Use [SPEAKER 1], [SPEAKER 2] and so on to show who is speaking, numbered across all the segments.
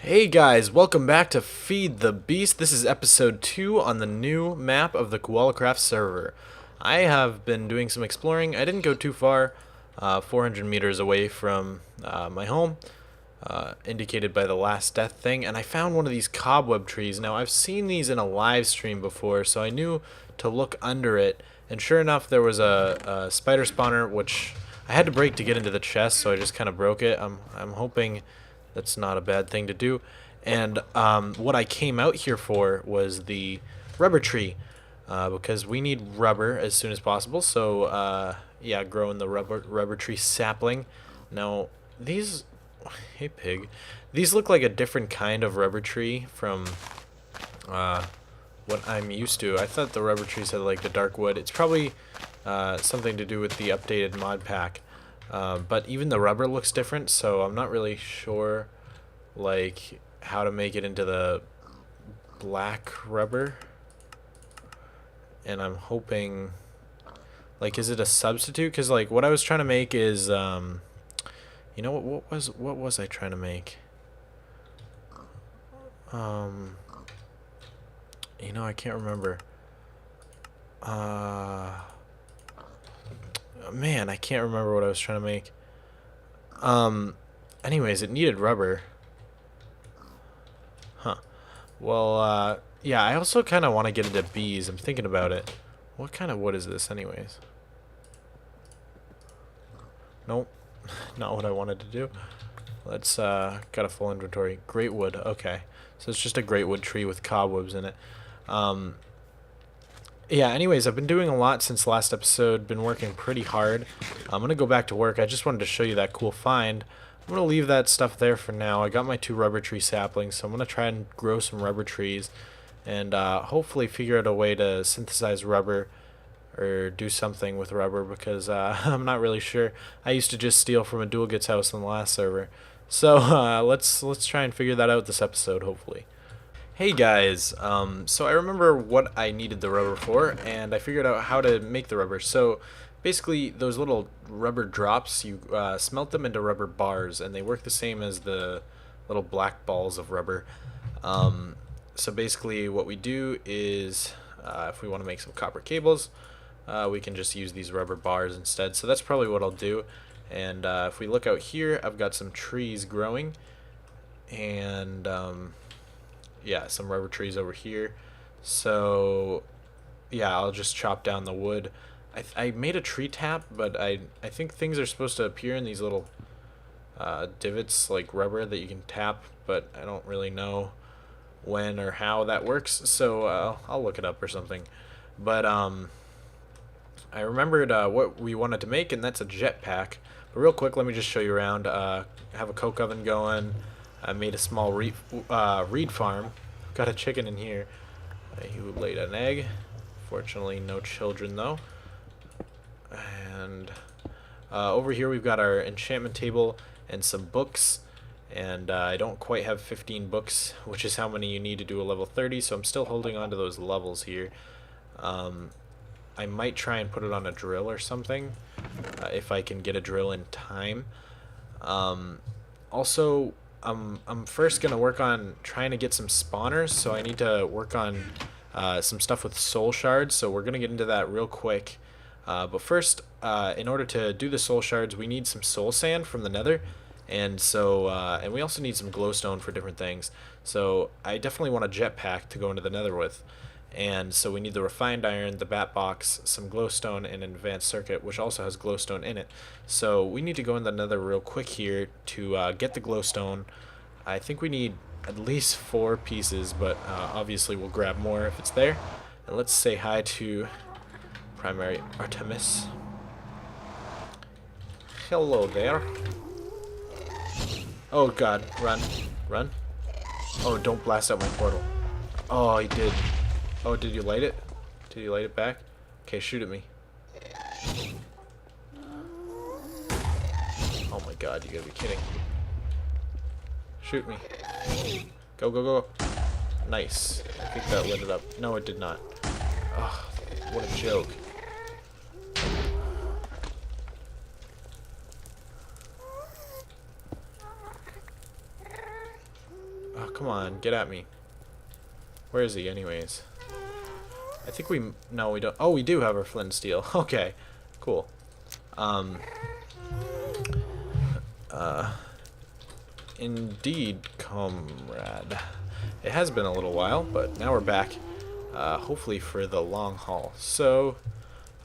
[SPEAKER 1] Hey guys, welcome back to Feed the Beast. This is episode 2 on the new map of the Koala Kraft server. I have been doing some exploring. I didn't go too far, 400 meters away from my home, indicated by the last death thing, and I found one of these cobweb trees. Now, I've seen these in a live stream before, so I knew to look under it, and sure enough, there was a spider spawner, which I had to break to get into the chest, so I just kind of broke it. I'm hoping that's not a bad thing to do. And what I came out here for was the rubber tree, because we need rubber as soon as possible. So yeah, growing the rubber tree sapling. Now these, hey pig, these look like a different kind of rubber tree from what I'm used to. I thought the rubber trees had like the dark wood. It's probably something to do with the updated mod pack. But even the rubber looks different, so I'm not really sure like how to make it into the black rubber. And I'm hoping, like, is it a substitute? Because like what I was trying to make is you know what was I trying to make? You know, I can't remember. Man, I can't remember what I was trying to make. Anyways, it needed rubber. Huh. Well, yeah, I also kind of want to get into bees. I'm thinking about it. What kind of wood is this, anyways? Nope. Not what I wanted to do. Let's, got a full inventory. Great wood. Okay. So it's just a great wood tree with cobwebs in it. Yeah, anyways, I've been doing a lot since last episode, been working pretty hard. I'm going to go back to work. I just wanted to show you that cool find. I'm going to leave that stuff there for now. I got my 2 rubber tree saplings, so I'm going to try and grow some rubber trees and hopefully figure out a way to synthesize rubber or do something with rubber because I'm not really sure. I used to just steal from a Dual Gets house on the last server. So let's try and figure that out this episode, hopefully. Hey guys, so I remember what I needed the rubber for, and I figured out how to make the rubber. So basically, those little rubber drops, you smelt them into rubber bars, and they work the same as the little black balls of rubber. So basically, what we do is, if we want to make some copper cables, we can just use these rubber bars instead. So that's probably what I'll do. And if we look out here, I've got some trees growing, and yeah, some rubber trees over here. So yeah, I'll just chop down the wood. I made a tree tap, but I think things are supposed to appear in these little divots like rubber that you can tap, but I don't really know when or how that works, so I'll look it up or something. But I remembered what we wanted to make, and that's a jetpack. But real quick, let me just show you around. I have a coke oven going. I made a small reed farm. Got a chicken in here who laid an egg. Fortunately, no children though. And over here we've got our enchantment table and some books. And I don't quite have 15 books, which is how many you need to do a level 30. So I'm still holding on to those levels here. I might try and put it on a drill or something if I can get a drill in time. Also, I'm first gonna work on trying to get some spawners, so I need to work on some stuff with soul shards, so we're gonna get into that real quick. But first, in order to do the soul shards, we need some soul sand from the nether, and so and we also need some glowstone for different things. So I definitely want a jetpack to go into the nether with. And so we need the refined iron, the bat box, some glowstone, and an advanced circuit, which also has glowstone in it. So we need to go in the nether real quick here to get the glowstone. I think we need at least 4 pieces, but obviously we'll grab more if it's there. And let's say hi to Primary Artemis. Hello there. Oh god, run. Run. Oh, don't blast out my portal. Oh, he did. Oh, did you light it? Did you light it back? Okay, shoot at me. Oh my god, you gotta be kidding. Shoot me. Go, go, go. Nice. I think that lit it up. No, it did not. Oh, what a joke. come on, get at me. Where is he, anyways? I think we... No, we don't... Oh, we do have our flint and steel. Okay, cool. Indeed, comrade. It has been a little while, but now we're back. Hopefully for the long haul. So,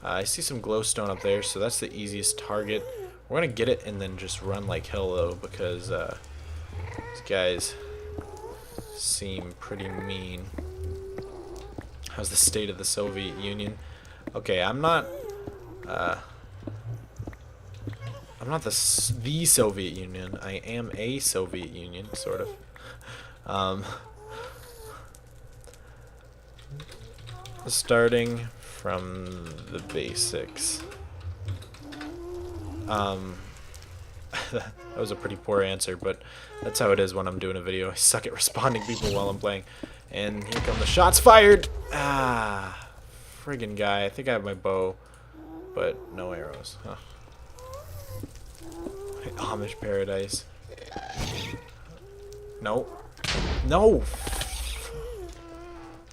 [SPEAKER 1] I see some glowstone up there, so that's the easiest target. We're gonna get it and then just run like hell, though, because these guys seem pretty mean. How's the state of the Soviet Union? Okay, I'm not the Soviet Union. I am a Soviet Union, sort of. Starting from the basics. That was a pretty poor answer, but that's how it is when I'm doing a video. I suck at responding people while I'm playing. And here come the shots fired! Ah, friggin' guy. I think I have my bow, but no arrows. Huh. Amish paradise. No. No!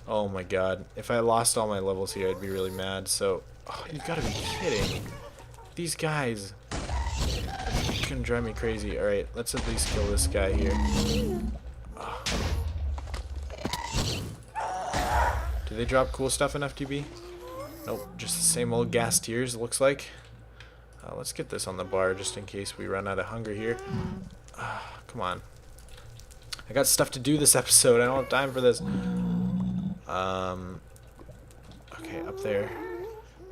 [SPEAKER 1] Oh my god. If I lost all my levels here, I'd be really mad. So, oh, you gotta be kidding. These guys are gonna drive me crazy. Alright, let's at least kill this guy here. Oh. Do they drop cool stuff in FTB? Nope, just the same old gas tiers, it looks like. Let's get this on the bar just in case we run out of hunger here. Come on. I got stuff to do this episode. I don't have time for this. Okay, up there.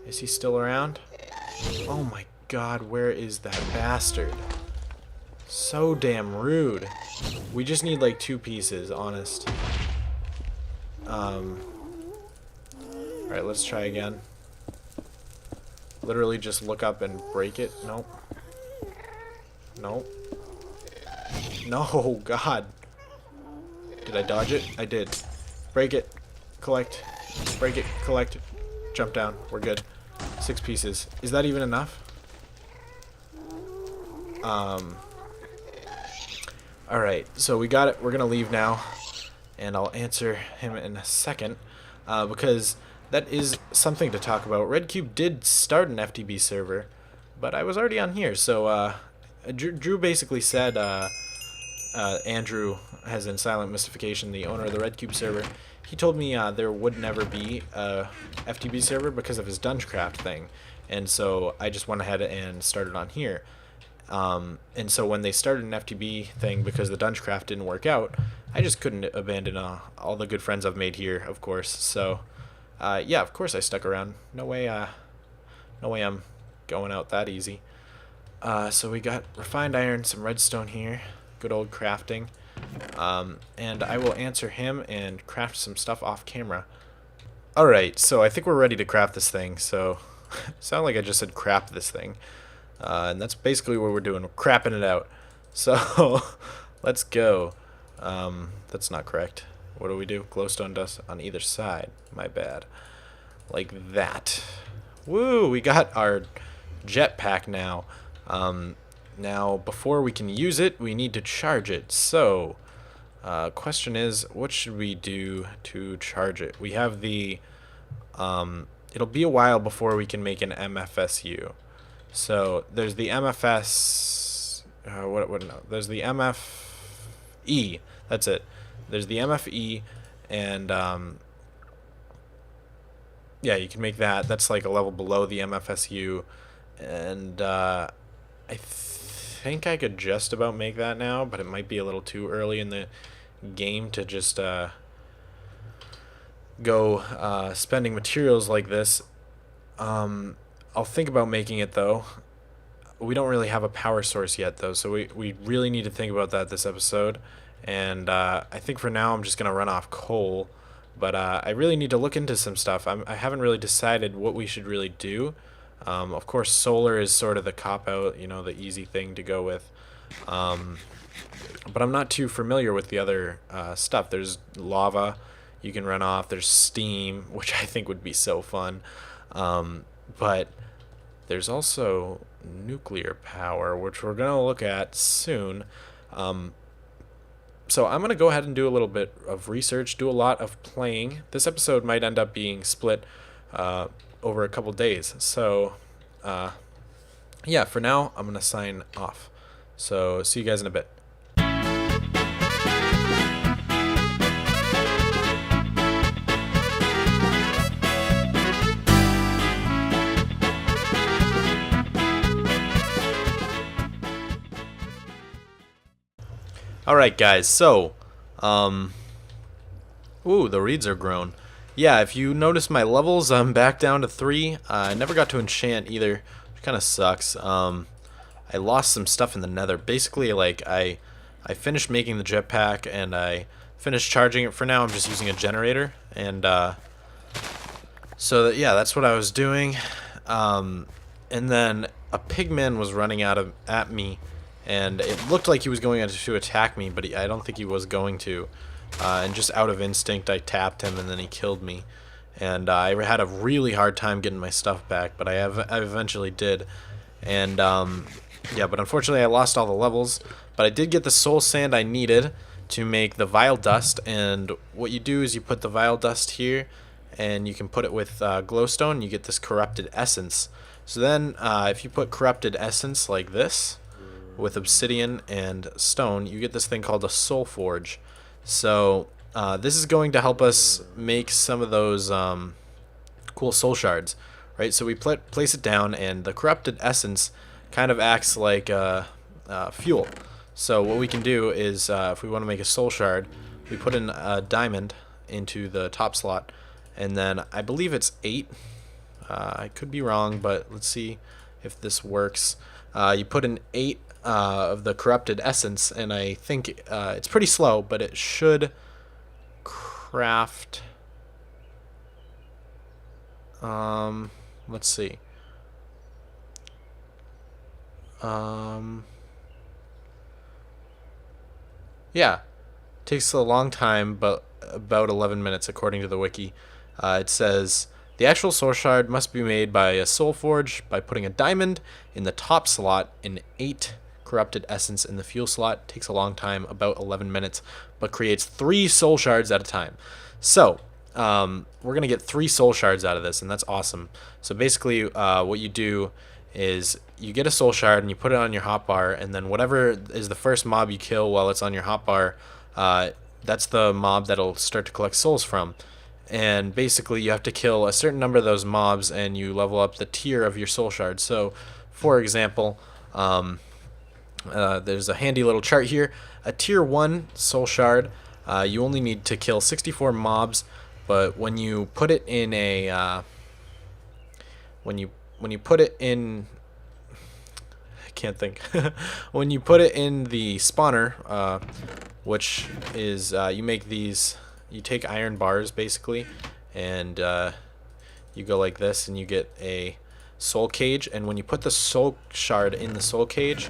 [SPEAKER 1] Is he still around? Oh my god, where is that bastard? So damn rude. We just need like 2 pieces, honest. Alright, let's try again. Literally just look up and break it. Nope. Nope. No, god. Did I dodge it? I did. Break it. Collect. Break it. Collect. Jump down. We're good. 6 pieces. Is that even enough? Alright, so we got it. We're gonna leave now. And I'll answer him in a second. Because that is something to talk about. Red Cube did start an FTB server, but I was already on here. So Drew basically said, Andrew, as in Silent Mystification, the owner of the Red Cube server, he told me there would never be a FTB server because of his Dungeoncraft thing. And so I just went ahead and started on here. And so when they started an FTB thing because the Dungeoncraft didn't work out, I just couldn't abandon all the good friends I've made here, of course. So yeah, of course I stuck around. No way I'm going out that easy. So we got refined iron, some redstone here, good old crafting. And I will answer him and craft some stuff off camera. Alright, so I think we're ready to craft this thing. So, sound like I just said crap this thing. And that's basically what we're doing. We're crapping it out. So, let's go. That's not correct. What do we do? Glowstone dust on either side. My bad. Like that. Woo! We got our jetpack now. Now, before we can use it, we need to charge it. So, question is, what should we do to charge it? We have the, it'll be a while before we can make an MFSU. So, there's the MFS, no, there's the MFE, that's it. There's the MFE, and, yeah, you can make that. That's like a level below the MFSU, and, I think I could just about make that now, but it might be a little too early in the game to just go spending materials like this. I'll think about making it though. We don't really have a power source yet though, so we really need to think about that this episode. And I think for now I'm just gonna run off coal, but I really need to look into some stuff. I haven't really decided what we should really do. Of course, solar is sort of the cop-out, you know, the easy thing to go with. But I'm not too familiar with the other stuff. There's lava you can run off. There's steam, which I think would be so fun. But there's also nuclear power, which we're going to look at soon. So I'm going to go ahead and do a little bit of research, do a lot of playing. This episode might end up being split over a couple days. So, yeah, for now, I'm going to sign off. So, see you guys in a bit. Alright guys, so, ooh, the reeds are grown. Yeah, if you notice my levels, I'm back down to 3. I never got to enchant either, which kind of sucks. I lost some stuff in the nether. Basically, like, I finished making the jetpack, and I finished charging it. For now, I'm just using a generator, and, so, yeah, that's what I was doing. And then a pigman was running at me, and it looked like he was going to attack me, but I don't think he was going to. And just out of instinct, I tapped him, and then he killed me. And I had a really hard time getting my stuff back, but I eventually did. And yeah, but unfortunately, I lost all the levels. But I did get the soul sand I needed to make the vile dust. And what you do is you put the vile dust here, and you can put it with glowstone. You get this corrupted essence. So then, if you put corrupted essence like this, with obsidian and stone, you get this thing called a soul forge. So this is going to help us make some of those cool soul shards, right? So we place it down, and the corrupted essence kind of acts like fuel. So what we can do is, if we want to make a soul shard, we put in a diamond into the top slot, and then I believe it's 8. I could be wrong, but let's see if this works. You put in 8 of the corrupted essence, and I think it's pretty slow, but it should craft. Let's see. Yeah, takes a long time, but about 11 minutes according to the wiki. It says the actual soul shard must be made by a soul forge by putting a diamond in the top slot and 8 corrupted essence in the fuel slot. Takes a long time, about 11 minutes, but creates 3 soul shards at a time. So we're gonna get 3 soul shards out of this, and that's awesome. So basically what you do is you get a soul shard and you put it on your hotbar, and then whatever is the first mob you kill while it's on your hotbar, that's the mob that'll start to collect souls from. And basically you have to kill a certain number of those mobs, and you level up the tier of your soul shard. So for example, there's a handy little chart here. A tier 1 soul shard, you only need to kill 64 mobs, but when you put it in a when you put it in, I can't think. When you put it in the spawner, which is you make these, you take iron bars basically, and you go like this, and you get a soul cage. And when you put the soul shard in the soul cage,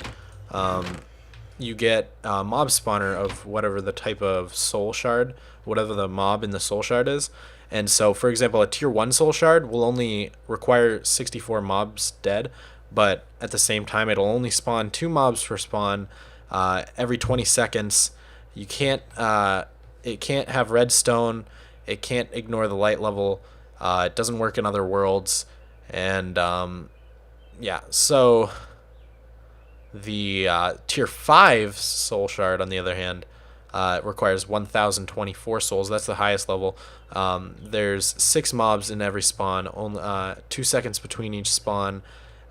[SPEAKER 1] you get a mob spawner of whatever the type of soul shard, whatever the mob in the soul shard is. And so, for example, a tier 1 soul shard will only require 64 mobs dead, but at the same time, it'll only spawn 2 mobs per spawn every 20 seconds. You can't, it can't have redstone, it can't ignore the light level, it doesn't work in other worlds, and yeah, so the tier 5 soul shard, on the other hand, requires 1024 souls. That's the highest level. There's 6 mobs in every spawn, only 2 seconds between each spawn,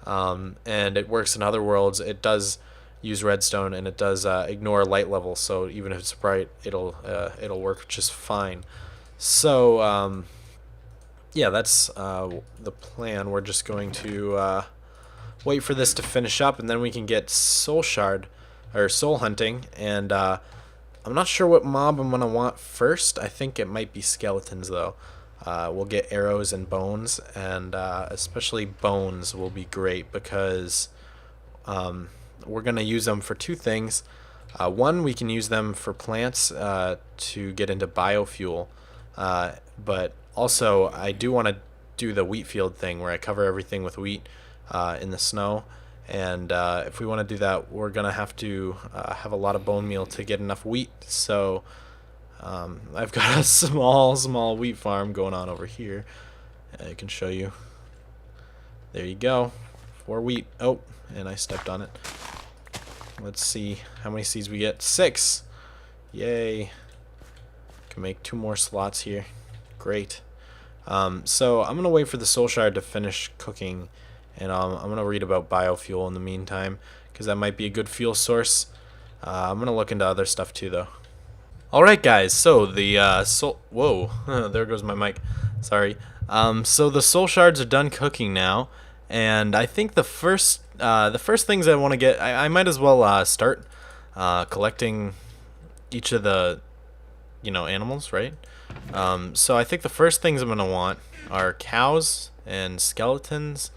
[SPEAKER 1] and it works in other worlds. It does use redstone, and it does ignore light level, so even if it's bright, it'll work just fine. So yeah, that's the plan. We're just going to wait for this to finish up, and then we can get soul shard or soul hunting. And I'm not sure what mob I'm gonna want first. I think it might be skeletons though. We'll get arrows and bones, and especially bones will be great because we're gonna use them for 2 things. One, we can use them for plants to get into biofuel, but also I do want to do the wheat field thing where I cover everything with wheat in the snow, And if we want to do that, we're going to have to have a lot of bone meal to get enough wheat. So I've got a small wheat farm going on over here. I can show you. There you go. 4 wheat. Oh, and I stepped on it. Let's see how many seeds we get. 6. Yay. Can make 2 more slots here. Great. So I'm going to wait for the soul shard to finish cooking, and I'm going to read about biofuel in the meantime, because that might be a good fuel source. I'm going to look into other stuff too, though. Alright guys, so the soul... Whoa, there goes my mic. Sorry. So the soul shards are done cooking now, and I think the first things I want to get... I might as well start collecting each of the, animals, right? So I think the first things I'm going to want are cows and skeletons,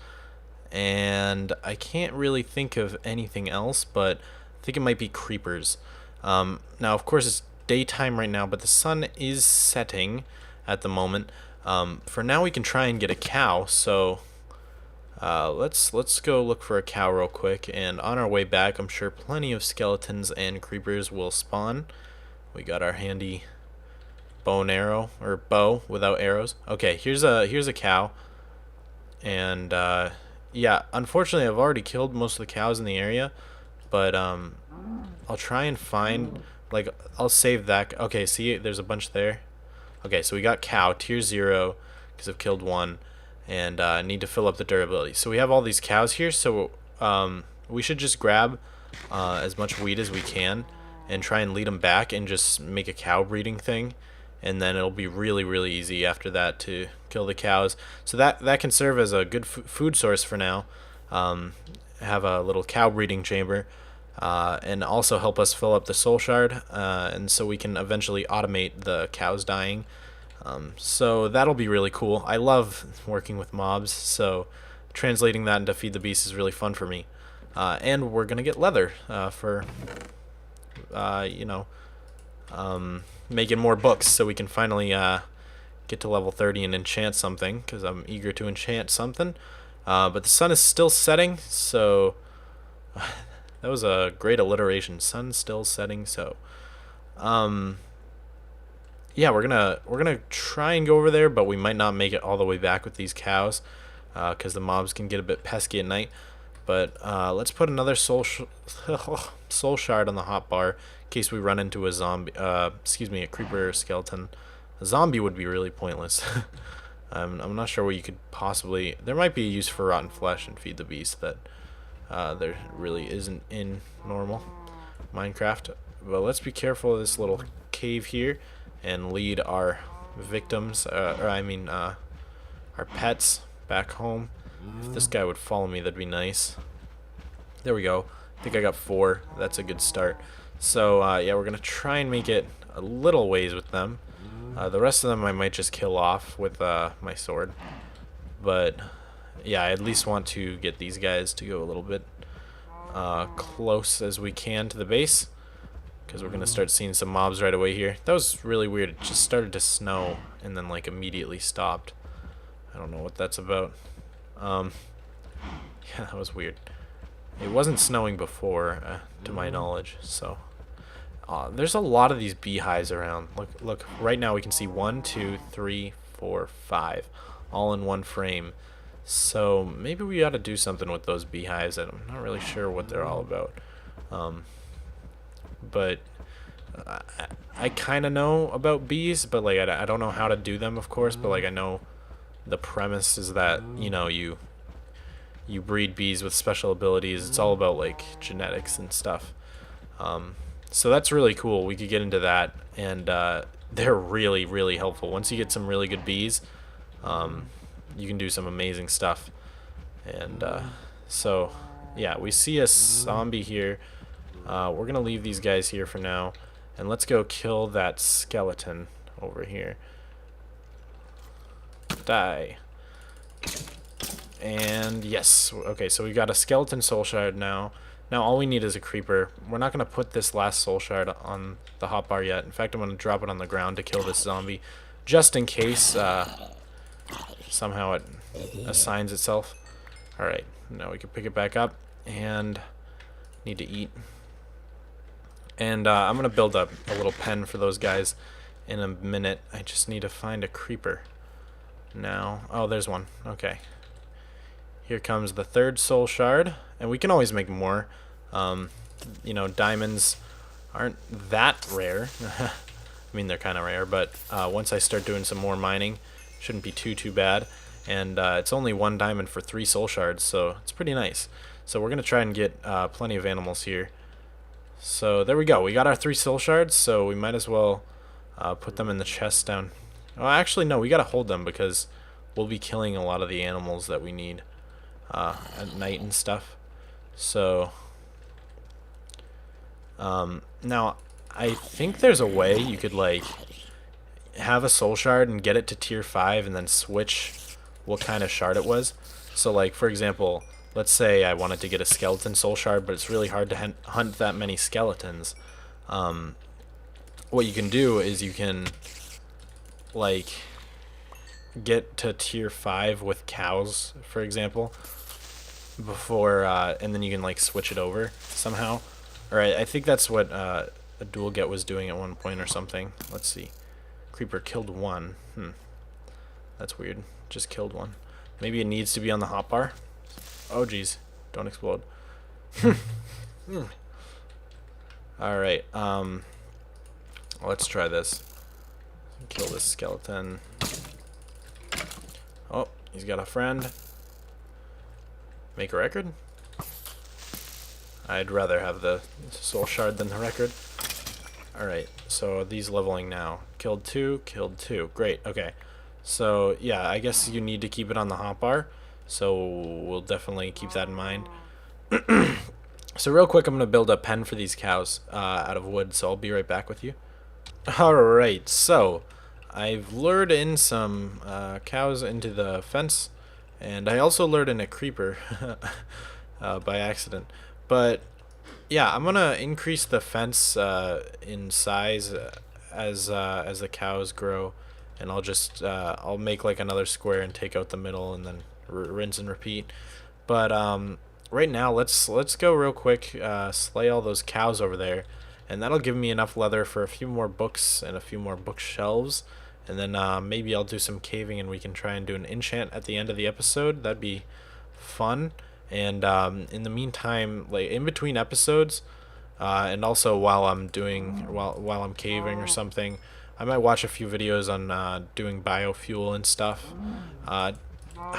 [SPEAKER 1] and I can't really think of anything else, but I think it might be creepers. Now, of course, it's daytime right now, but the sun is setting at the moment. For now, we can try and get a cow, so let's go look for a cow real quick, and on our way back, I'm sure plenty of skeletons and creepers will spawn. We got our handy bow and arrow, or bow without arrows. Okay, here's a cow, and yeah, unfortunately I've already killed most of the cows in the area, but I'll try and find, like, I'll save that. Okay, see, there's a bunch there. Okay, so we got cow tier 0 because I've killed 1, and I need to fill up the durability. So we have all these cows here, so we should just grab as much wheat as we can and try and lead them back and just make a cow breeding thing, and then it'll be really easy after that to kill the cows. So that can serve as a good food source for now. Have a little cow breeding chamber, and also help us fill up the soul shard, and so we can eventually automate the cows dying. So that'll be really cool. I love working with mobs, so translating that into Feed the Beast is really fun for me. And we're gonna get leather for making more books, so we can finally get to level 30 and enchant something, because I'm eager to enchant something. But the sun is still setting, so that was a great alliteration. Sun still setting, so yeah, we're gonna try and go over there, but we might not make it all the way back with these cows, because the mobs can get a bit pesky at night. But let's put another soul shard on the hotbar in case we run into a zombie. Excuse me, a creeper skeleton. A zombie would be really pointless. I'm not sure what you could possibly... There might be a use for rotten flesh and Feed the Beast that there really isn't in normal Minecraft. But let's be careful of this little cave here and lead our victims, our pets back home. If this guy would follow me, that'd be nice. There we go. I think I got 4. That's a good start. So yeah, we're gonna try and make it a little ways with them. The rest of them I might just kill off with my sword. But yeah, I at least want to get these guys to go a little bit close as we can to the base, because we're gonna start seeing some mobs right away here. That was really weird. It just started to snow and then like immediately stopped. I don't know what that's about. Yeah, that was weird. It wasn't snowing before, to my knowledge, so there's a lot of these beehives around. Look, right now we can see 1, 2, 3, 4, 5, all in one frame. So maybe we ought to do something with those beehives. I'm not really sure what they're all about. But I kind of know about bees, but like I don't know how to do them, of course. But like I know the premise is that you breed bees with special abilities. It's all about like genetics and stuff. So that's really cool. We could get into that, and they're really helpful. Once you get some really good bees, you can do some amazing stuff. And so yeah, we see a zombie here. We're gonna leave these guys here for now, and let's go kill that skeleton over here. Die. And yes, okay, so we got a skeleton soul shard now. Now all we need is a creeper. We're not going to put this last soul shard on the hotbar yet. In fact, I'm going to drop it on the ground to kill this zombie, just in case somehow it assigns itself. Alright, now we can pick it back up. and need to eat. And I'm gonna build up a little pen for those guys in a minute. I just need to find a creeper now. Oh, there's one. Okay. Here comes the third soul shard, and we can always make more. You know, diamonds aren't that rare. I mean, they're kind of rare, but once I start doing some more mining, shouldn't be too bad. And it's only 1 diamond for 3 soul shards, so it's pretty nice. So we're gonna try and get plenty of animals here. So there we go. We got our 3 soul shards, so we might as well put them in the chest down. Oh, actually, no, we gotta hold them because we'll be killing a lot of the animals that we need at night and stuff. So now I think there's a way you could like have a soul shard and get it to tier 5 and then switch what kind of shard it was. So like, for example, let's say I wanted to get a skeleton soul shard, but it's really hard to hunt that many skeletons. What you can do is you can like get to tier 5 with cows, for example, before and then you can like switch it over somehow. Or I think that's what a dual get was doing at one point or something. Let's see. Creeper killed 1. That's weird. Just killed 1. Maybe it needs to be on the hotbar. Oh geez, don't explode. Alright, let's try this. Kill this skeleton. Oh, he's got a friend. Make a record? I'd rather have the soul shard than the record. Alright, so these leveling now. Killed 2, killed 2. Great, okay. So, yeah, I guess you need to keep it on the hotbar. So we'll definitely keep that in mind. So real quick, I'm going to build a pen for these cows out of wood, so I'll be right back with you. Alright, so I've lured in some cows into the fence, and I also lured in a creeper by accident. But yeah, I'm going to increase the fence in size as the cows grow, and I'll just I'll make like another square and take out the middle and then rinse and repeat. But right now let's go real quick, slay all those cows over there, and that'll give me enough leather for a few more books and a few more bookshelves, and then maybe I'll do some caving and we can try and do an enchant at the end of the episode. That'd be fun. And in the meantime, like in between episodes, and also while I'm caving or something, I might watch a few videos on doing biofuel and stuff. I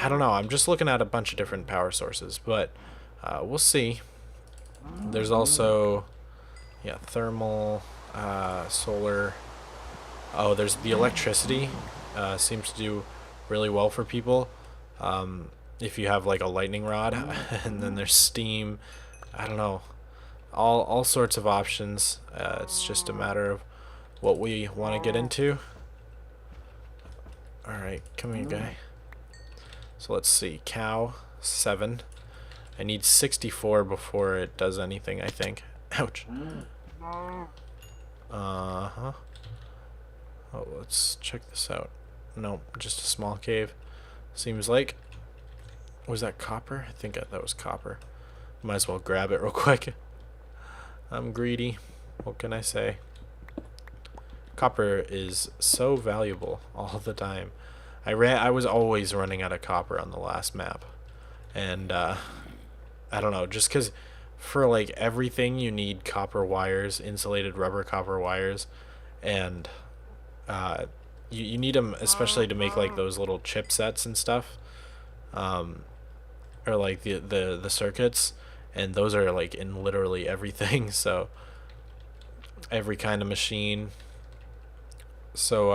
[SPEAKER 1] don't know, I'm just looking at a bunch of different power sources, but we'll see. There's also, yeah, thermal, solar. Oh, there's the electricity. Seems to do really well for people. If you have like a lightning rod, and then there's steam. I don't know, all sorts of options. It's just a matter of what we want to get into. Alright, come here, guy. So let's see, cow 7. I need 64 before it does anything, I think. Ouch. Oh, let's check this out. Nope, just a small cave. Seems like. Was that copper? I think that was copper. Might as well grab it real quick. I'm greedy. What can I say? Copper is so valuable all the time. I was always running out of copper on the last map, and I don't know, just because for like everything you need copper wires, insulated rubber copper wires, and you need them especially to make like those little chipsets and stuff, or like the circuits, and those are like in literally everything. So every kind of machine. So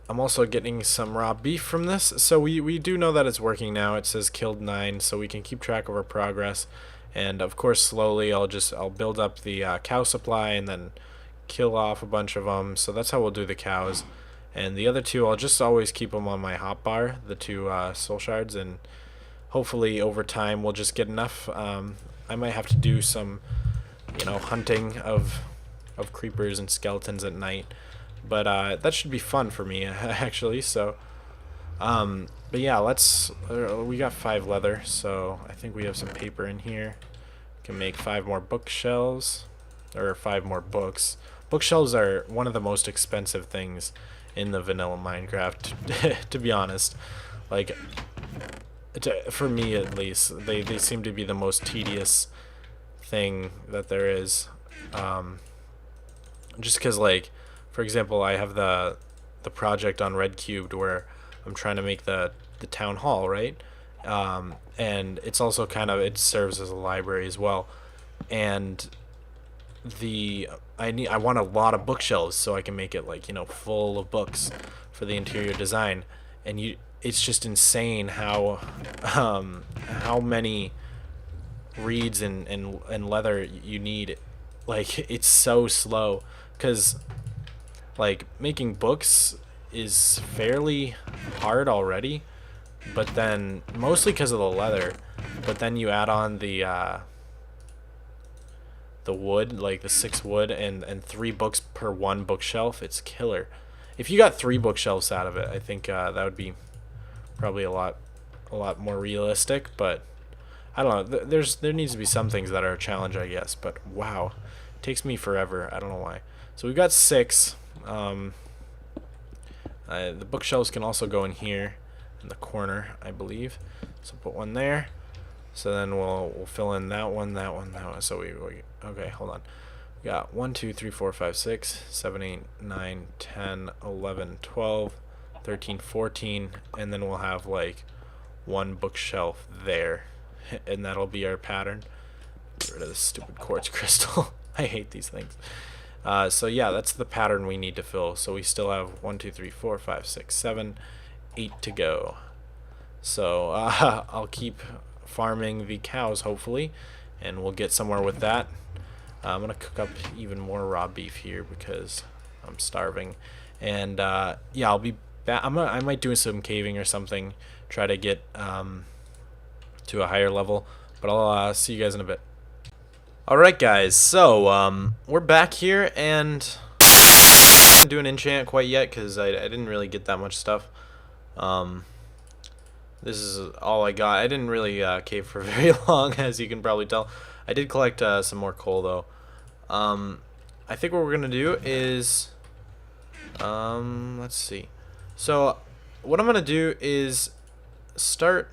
[SPEAKER 1] I'm also getting some raw beef from this, so we do know that it's working now. It says killed 9, so we can keep track of our progress, and of course slowly I'll build up the cow supply and then kill off a bunch of them. So that's how we'll do the cows, and the other 2 I'll just always keep them on my hotbar, the 2 soul shards, and hopefully over time we'll just get enough. I might have to do some, hunting of creepers and skeletons at night, but that should be fun for me actually. So But yeah, let's. We got 5 leather, so I think we have some paper in here. Can make 5 more bookshelves, or 5 more books. Bookshelves are one of the most expensive things in the vanilla Minecraft, to be honest. Like, for me at least, they seem to be the most tedious thing that there is. Just because, like, for example, I have the project on Red Cubed where I'm trying to make the town hall, right? And it's also it serves as a library as well. And I want a lot of bookshelves so I can make it, like, full of books for the interior design. And it's just insane how many reeds and leather you need. Like, it's so slow, because like making books is fairly hard already, but then mostly because of the leather, but then you add on the wood, like the 6 wood and 3 books per 1 bookshelf. It's killer. If you got 3 bookshelves out of it, I think that would be probably a lot more realistic. But I don't know. There needs to be some things that are a challenge, I guess. But wow, it takes me forever. I don't know why. So we've got 6. The bookshelves can also go in here in the corner, I believe. So put one there. So then we'll fill in that one. So we okay, hold on. We got 1, 2, 3, 4, 5, 6, 7, 8, 9, 10, 11, 12, 13, 14, and then we'll have like 1 bookshelf there, and that'll be our pattern. Get rid of this stupid quartz crystal. I hate these things. So yeah, that's the pattern we need to fill. So we still have 1, 2, 3, 4, 5, 6, 7, 8 to go. So I'll keep farming the cows, hopefully, and we'll get somewhere with that. I'm gonna cook up even more raw beef here because I'm starving. And yeah, I'll be back. I might do some caving or something, try to get to a higher level, but I'll see you guys in a bit. Alright guys, so we're back here, and I didn't do an enchant quite yet because I didn't really get that much stuff. This is all I got. I didn't really cave for very long, as you can probably tell. I did collect some more coal though. I think what we're gonna do is let's see. So what I'm gonna do is start.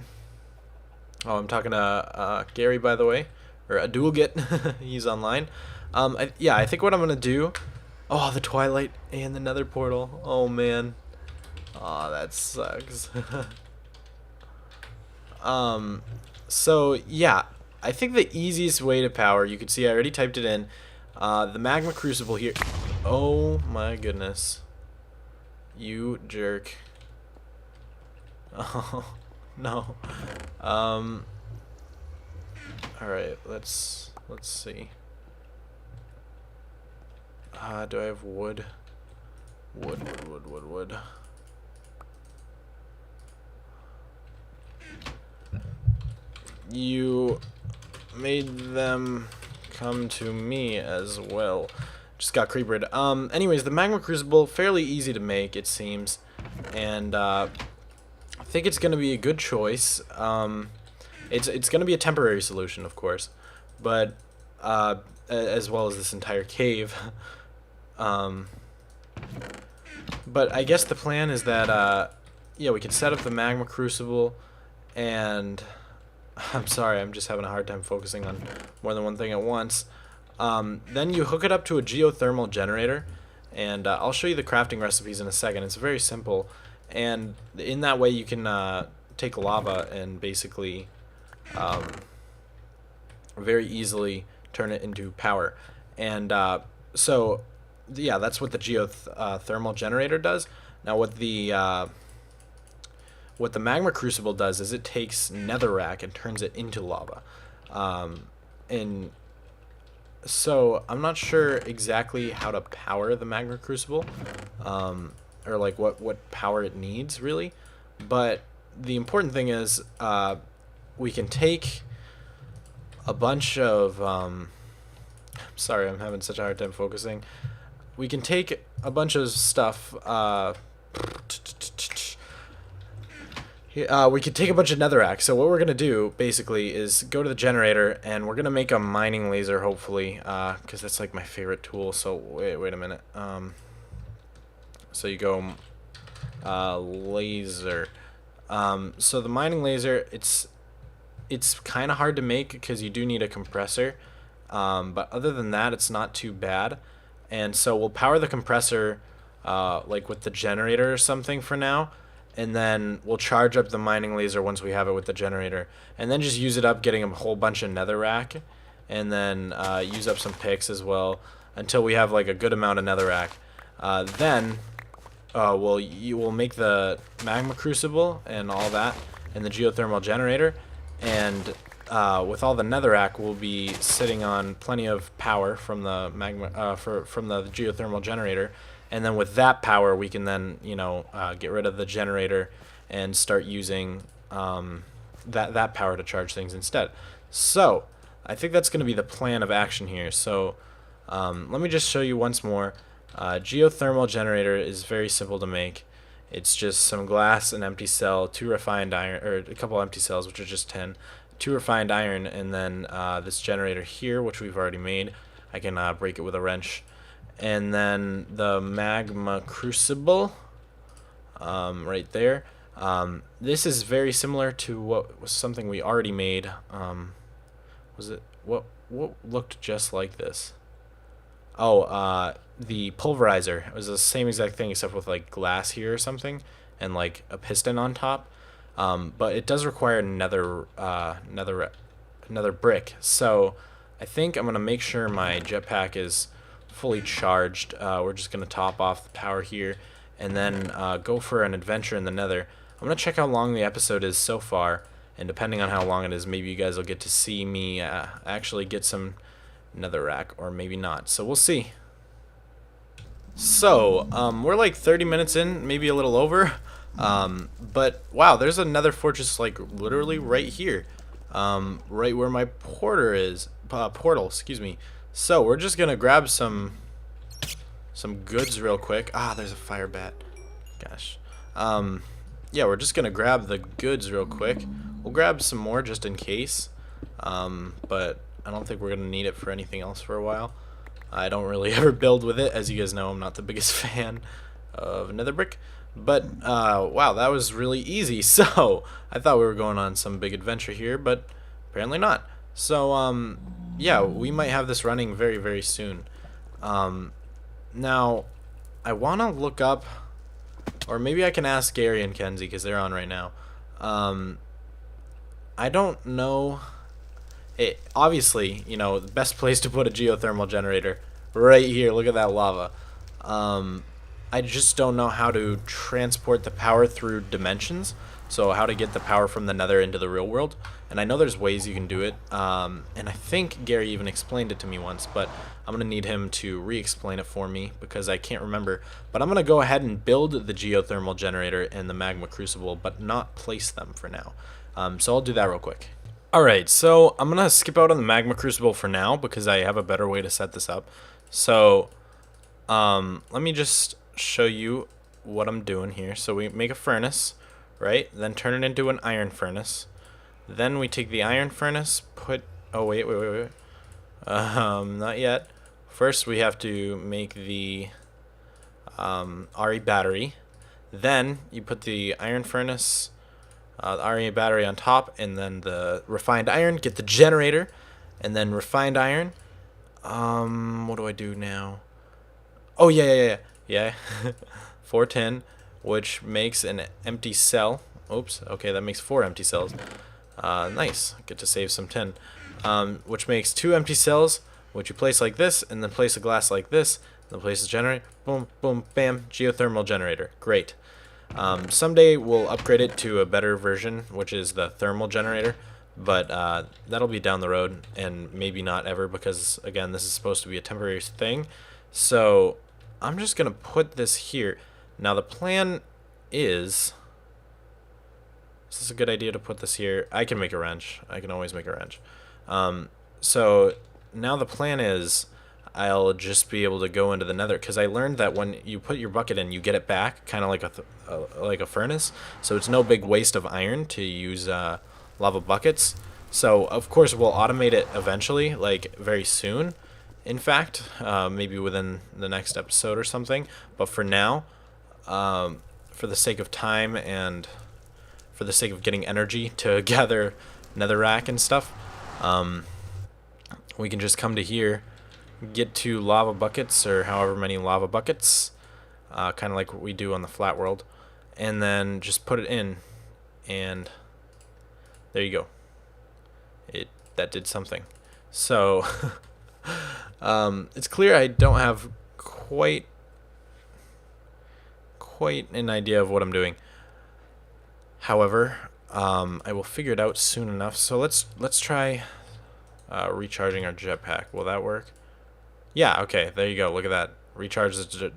[SPEAKER 1] Oh, I'm talking to Gary, by the way, or Adulgit. He's online. Yeah, I think what I'm gonna do. Oh, the Twilight and the Nether portal. Oh man. Oh, that sucks. So yeah, I think the easiest way to power, you can see I already typed it in, the magma crucible here. Oh my goodness, you jerk. Oh no. All right, let's see. Do I have wood? Wood. You made them come to me as well. Just got creepered. Anyways, the magma crucible, fairly easy to make, it seems, and I think it's gonna be a good choice. It's gonna be a temporary solution, of course, but as well as this entire cave. But I guess the plan is that yeah, we can set up the magma crucible, and I'm sorry, I'm just having a hard time focusing on more than one thing at once. Then you hook it up to a geothermal generator, and I'll show you the crafting recipes in a second. It's very simple, and in that way you can take lava and basically very easily turn it into power. And so yeah, that's what the geothermal generator does. Now what the magma crucible does is it takes netherrack and turns it into lava. And so I'm not sure exactly how to power the magma crucible, or like what power it needs really, but the important thing is we can take a bunch of sorry, I'm having such a hard time focusing. We can take a bunch of stuff. we could take a bunch of netherrack. So what we're gonna do basically is go to the generator, and we're gonna make a mining laser, hopefully, because that's like my favorite tool. So wait a minute. So you go laser. So the mining laser, it's kind of hard to make because you do need a compressor. But other than that, it's not too bad. And so we'll power the compressor like with the generator or something for now. And then we'll charge up the mining laser once we have it with the generator. And then just use it up getting a whole bunch of netherrack. And then use up some picks as well until we have like a good amount of netherrack. Then we'll make the magma crucible and all that and the geothermal generator. And with all the netherrack, we'll be sitting on plenty of power from the magma from the geothermal generator. And then with that power, we can then, get rid of the generator and start using that power to charge things instead. So I think that's going to be the plan of action here. So let me just show you once more. Geothermal generator is very simple to make. It's just some glass, an empty cell, 2 refined iron, or a couple empty cells, which are just 10, 2 refined iron, and then this generator here, which we've already made. I can break it with a wrench. And then the magma crucible right there. This is very similar to what was something we already made. Was it what looked just like this? Oh, the pulverizer. It was the same exact thing except with like glass here or something and like a piston on top. But it does require another brick. So I think I'm gonna make sure my jetpack is fully charged. We're just gonna top off the power here and then go for an adventure in the nether. I'm gonna check how long the episode is so far, and depending on how long it is, maybe you guys will get to see me actually get some netherrack, or maybe not. So we'll see. So we're like 30 minutes in, maybe a little over. But wow, there's another fortress like literally right here, right where my portal, excuse me. So we're just gonna grab some goods real quick. There's a fire bat. Gosh. Yeah, we're just gonna grab the goods real quick. We'll grab some more just in case. But I don't think we're gonna need it for anything else for a while. I don't really ever build with it, as you guys know. I'm not the biggest fan of nether brick. But wow, that was really easy. So I thought we were going on some big adventure here, but apparently not. So yeah, we might have this running very, very soon. Now, I want to look up, or maybe I can ask Gary and Kenzie because they're on right now. I don't know. Obviously, the best place to put a geothermal generator right here. Look at that lava. I just don't know how to transport the power through dimensions. So how to get the power from the nether into the real world. And I know there's ways you can do it. And I think Gary even explained it to me once, but I'm going to need him to re-explain it for me because I can't remember. But I'm going to go ahead and build the geothermal generator and the magma crucible, but not place them for now. So I'll do that real quick. Alright, so I'm going to skip out on the magma crucible for now because I have a better way to set this up. So let me just show you what I'm doing here. So we make a furnace, right? Then turn it into an iron furnace. Then we take the iron furnace, wait. Not yet. First we have to make the RE battery. Then you put the iron furnace, the RE battery on top, and then the refined iron, get the generator, and then refined iron. What do I do now? Oh, yeah. 410, which makes an empty cell. Oops, okay, that makes 4 empty cells. Nice, get to save some tin. Which makes 2 empty cells, which you place like this, and then place a glass like this, and then place the generator. Boom, boom, bam, geothermal generator. Great. Someday we'll upgrade it to a better version, which is the thermal generator, but that'll be down the road, and maybe not ever, because again, this is supposed to be a temporary thing. So I'm just gonna put this here. Now the plan is this a good idea to put this here? I can make a wrench. I can always make a wrench. So now the plan is I'll just be able to go into the nether, because I learned that when you put your bucket in, you get it back, kind of like a furnace. So it's no big waste of iron to use lava buckets. So of course we'll automate it eventually, like very soon. In fact, maybe within the next episode or something. But for now, for the sake of time and for the sake of getting energy to gather netherrack and stuff, we can just come to here, get 2 lava buckets, or however many lava buckets, kind of like what we do on the flat world, and then just put it in, and there you go. That did something. So it's clear I don't have quite an idea of what I'm doing. However, I will figure it out soon enough. So let's try recharging our jetpack. Will that work? Yeah, okay, there you go. Look at that. Recharge the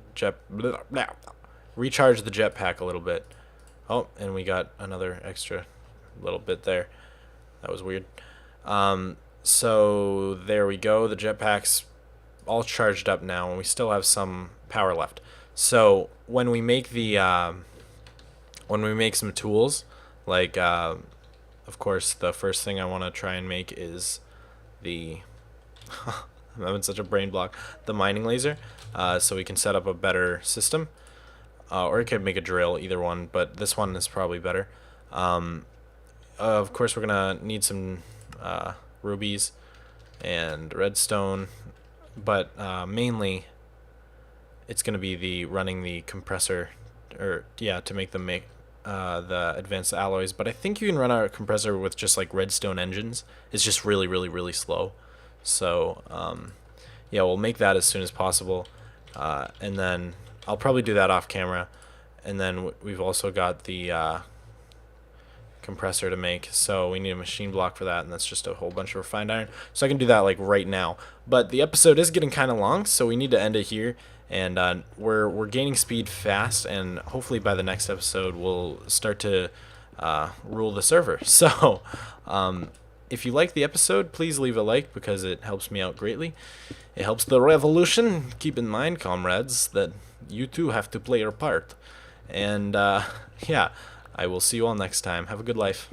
[SPEAKER 1] jetpack a little bit. Oh, and we got another extra little bit there. That was weird. So there we go. The jetpack's all charged up now, and we still have some power left. So when we make some tools, like of course the first thing I want to try and make is the I'm having such a brain block. The mining laser, so we can set up a better system, or I could make a drill, either one, but this one is probably better. Of course we're gonna need some rubies and redstone, but mainly it's gonna be the running the compressor, or yeah, to make the advanced alloys. But I think you can run our compressor with just like redstone engines. It's just really slow. So yeah, we'll make that as soon as possible, and then I'll probably do that off camera. And then we've also got the compressor to make, so we need a machine block for that, and that's just a whole bunch of refined iron. So I can do that like right now. But the episode is getting kind of long, so we need to end it here. And we're gaining speed fast, and hopefully by the next episode we'll start to rule the server. So if you like the episode, please leave a like, because it helps me out greatly. It helps the revolution. Keep in mind, comrades, that you too have to play your part. And yeah, I will see you all next time. Have a good life.